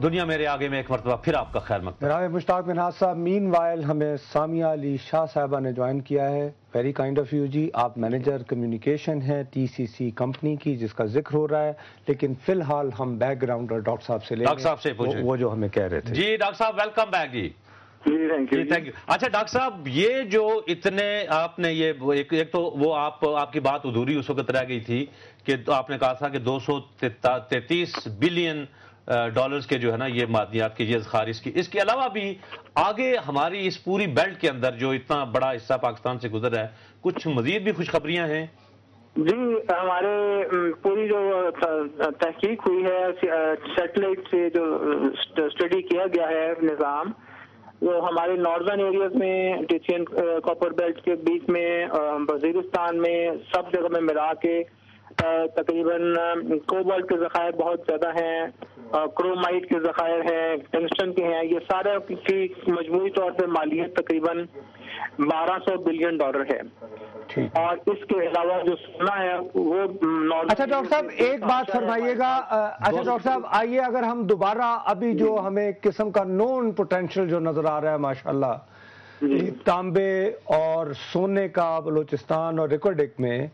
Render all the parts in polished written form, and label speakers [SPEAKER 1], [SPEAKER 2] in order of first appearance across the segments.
[SPEAKER 1] دنیا میرے آگے میں ایک مرتبہ پھر آپ کا خیر مقدم.
[SPEAKER 2] جناب مشتاق منہاج صاحب، مین وائل ہمیں سامیہ علی شاہ صاحبہ نے جوائن کیا ہے. ویری کائنڈ آف یو جی. آپ مینیجر کمیونیکیشن ہیں ٹی سی سی کمپنی کی جس کا ذکر ہو رہا ہے، لیکن فی الحال ہم بیک گراؤنڈ ڈاکٹر صاحب سے لیں گے.
[SPEAKER 1] ڈاکٹر صاحب سے پوچھیں
[SPEAKER 2] وہ جو ہمیں کہہ رہے تھے.
[SPEAKER 1] جی ڈاکٹر صاحب ویلکم بیک. جی
[SPEAKER 3] تھینک یو.
[SPEAKER 1] اچھا ڈاکٹر صاحب، یہ جو اتنے آپ نے یہ ایک تو وہ آپ کی بات ادھوری اس وقت رہ گئی تھی کہ آپ نے کہا تھا کہ 233 بلین ڈالرز کے جو ہے نا یہ معدنیات کی یہ ذخائر اس کے علاوہ بھی آگے ہماری اس پوری بیلٹ کے اندر جو اتنا بڑا حصہ پاکستان سے گزر رہا ہے، کچھ مزید بھی خوشخبریاں ہیں؟
[SPEAKER 3] جی ہمارے پوری جو تحقیق ہوئی ہے سیٹلائٹ سے جو اسٹڈی کیا گیا ہے نظام، وہ ہمارے ناردرن ایریاز میں ٹیچین کاپر بیلٹ کے بیچ میں وزیرستان میں سب جگہ میں ملا کے تقریباً کوبالٹ کے ذخائر بہت زیادہ ہیں، کرومائٹ کے ذخائر ہیں، ٹنگسٹن کے ہیں. یہ سارے کی مجموعی طور پہ مالیت تقریباً 1200 بلین ڈالر ہے. اور اس کے علاوہ جو سونا ہے وہ
[SPEAKER 2] اچھا ڈاکٹر صاحب ایک بات فرمائیے گا. اچھا ڈاکٹر صاحب آئیے اگر ہم دوبارہ ابھی جو ہمیں ایک قسم کا نون پوٹینشیل جو نظر آ رہا ہے ماشاءاللہ تانبے اور سونے کا بلوچستان اور ریکارڈک میں،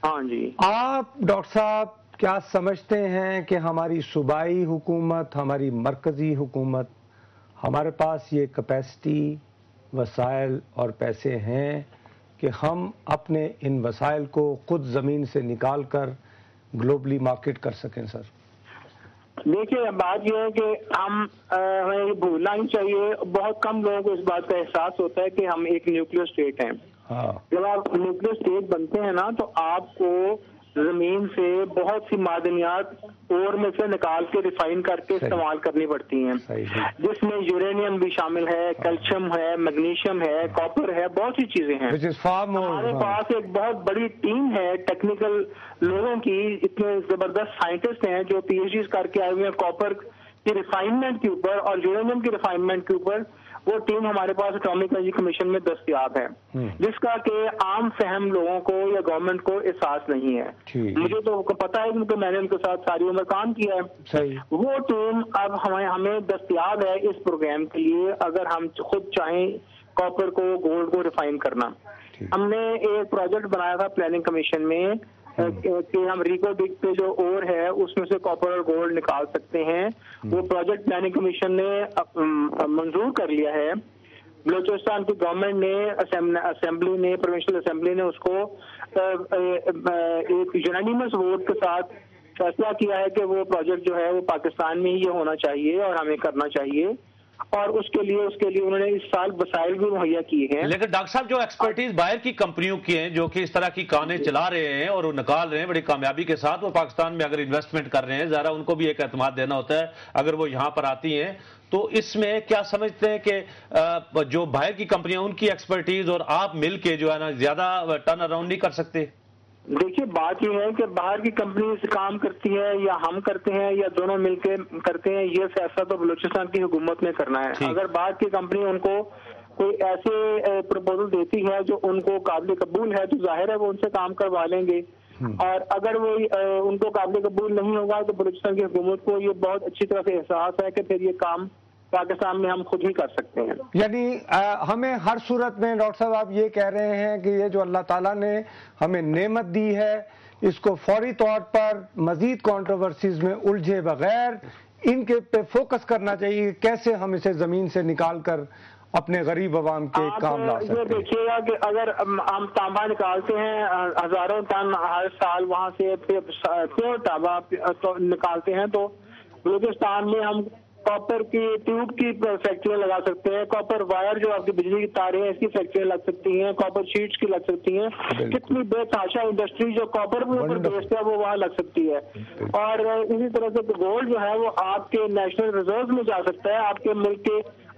[SPEAKER 3] ہاں جی
[SPEAKER 2] آپ ڈاکٹر صاحب کیا سمجھتے ہیں کہ ہماری صوبائی حکومت، ہماری مرکزی حکومت، ہمارے پاس یہ کیپیسٹی، وسائل اور پیسے ہیں کہ ہم اپنے ان وسائل کو خود زمین سے نکال کر گلوبلی مارکیٹ کر سکیں؟ سر
[SPEAKER 3] دیکھیے بات یہ ہے کہ ہمیں یہ بھولنا نہیں چاہیے. بہت کم لوگوں کو اس بات کا احساس ہوتا ہے کہ ہم ایک نیوکلیر اسٹیٹ ہیں. جب آپ نیوکلیر اسٹیٹ بنتے ہیں نا تو آپ کو زمین سے بہت سی معدنیات اور میں سے نکال کے ریفائن کر کے استعمال کرنی پڑتی ہیں، جس میں یورینیم بھی شامل ہے، کیلشیم ہے، میگنیشیم ہے، کاپر ہے، بہت سی چیزیں ہیں. ہمارے پاس ایک بہت بڑی ٹیم ہے ٹیکنیکل لوگوں کی، اتنے زبردست سائنٹسٹ ہیں جو پی ایچ ڈیز کر کے آئے ہوئے ہیں کاپر کی ریفائنمنٹ کے اوپر اور یورینیم کی ریفائنمنٹ کے اوپر. وہ ٹیم ہمارے پاس اٹامک انرجی کمیشن میں دستیاب ہے، جس کا کہ عام فہم لوگوں کو یا گورنمنٹ کو احساس نہیں ہے. مجھے تو پتا ہے کیونکہ میں نے ان کے ساتھ ساری عمر کام کیا ہے. وہ ٹیم اب ہمیں دستیاب ہے اس پروگرام کے لیے اگر ہم خود چاہیں کاپر کو، گولڈ کو ریفائن کرنا. ہم نے ایک پروجیکٹ بنایا تھا پلاننگ کمیشن میں کہ ہم ریکو ڈگ پہ جو اور ہے اس میں سے کاپر اور گولڈ نکال سکتے ہیں. وہ پروجیکٹ پلاننگ کمیشن نے منظور کر لیا ہے. بلوچستان کی گورنمنٹ نے، اسمبلی نے، پروونشل اسمبلی نے اس کو ایک یونانیمس ووٹ کے ساتھ فیصلہ کیا ہے کہ وہ پروجیکٹ جو ہے وہ پاکستان میں ہی یہ ہونا چاہیے اور ہمیں کرنا چاہیے. اور اس کے لیے انہوں نے اس سال وسائل بھی مہیا کیے ہیں.
[SPEAKER 1] لیکن ڈاکٹر صاحب جو ایکسپرٹیز باہر کی کمپنیوں کی ہیں جو کہ اس طرح کی کانیں چلا رہے ہیں اور وہ نکال رہے ہیں بڑی کامیابی کے ساتھ، وہ پاکستان میں اگر انویسٹمنٹ کر رہے ہیں، ذرا ان کو بھی ایک اعتماد دینا ہوتا ہے اگر وہ یہاں پر آتی ہیں. تو اس میں کیا سمجھتے ہیں کہ جو باہر کی کمپنیاں ان کی ایکسپرٹیز اور آپ مل کے جو ہے نا زیادہ ٹرن اراؤنڈ نہیں کر سکتے؟
[SPEAKER 3] دیکھیے بات یہ ہے کہ باہر کی کمپنی سے کام کرتی ہے یا ہم کرتے ہیں یا دونوں مل کے کرتے ہیں، یہ فیصلہ تو بلوچستان کی حکومت نے کرنا ہے. اگر باہر کی کمپنی ان کو کوئی ایسے پروپوزل دیتی ہے جو ان کو قابل قبول ہے تو ظاہر ہے وہ ان سے کام کروا لیں گے. اور اگر وہ ان کو قابل قبول نہیں ہوگا تو بلوچستان کی حکومت کو یہ بہت اچھی طرح سے احساس ہے کہ پھر یہ کام پاکستان میں ہم خود ہی کر سکتے ہیں.
[SPEAKER 2] یعنی ہمیں ہر صورت میں ڈاکٹر صاحب آپ یہ کہہ رہے ہیں کہ یہ جو اللہ تعالیٰ نے ہمیں نعمت دی ہے اس کو فوری طور پر مزید کنٹروورسیز میں الجھے بغیر ان کے پہ فوکس کرنا چاہیے، کیسے ہم اسے زمین سے نکال کر اپنے غریب عوام کے کام لا سکتے ہیں.
[SPEAKER 3] یہ دیکھیے گا کہ اگر ہم تانبا نکالتے ہیں ہزاروں ٹن ہر سال وہاں سے پیور تانبا نکالتے ہیں تو بلوچستان میں ہم کاپر کی ٹیوب کی فیکٹریاں لگا سکتے ہیں، کاپر وائر جو آپ کی بجلی کی تاریں ہیں اس کی فیکٹریاں لگ سکتی ہیں، کاپر شیٹس کی لگ سکتی ہیں. کتنی بے تحاشا انڈسٹری جو کاپر کے اوپر بیسڈ ہے وہ وہاں لگ سکتی ہے. اور اسی طرح سے گولڈ جو ہے وہ آپ کے نیشنل ریزروز میں جا سکتا ہے، آپ کے ملک کے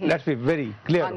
[SPEAKER 2] let's be very clear on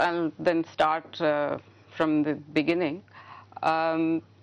[SPEAKER 4] I'll then start from the beginning.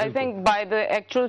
[SPEAKER 4] I think by the actual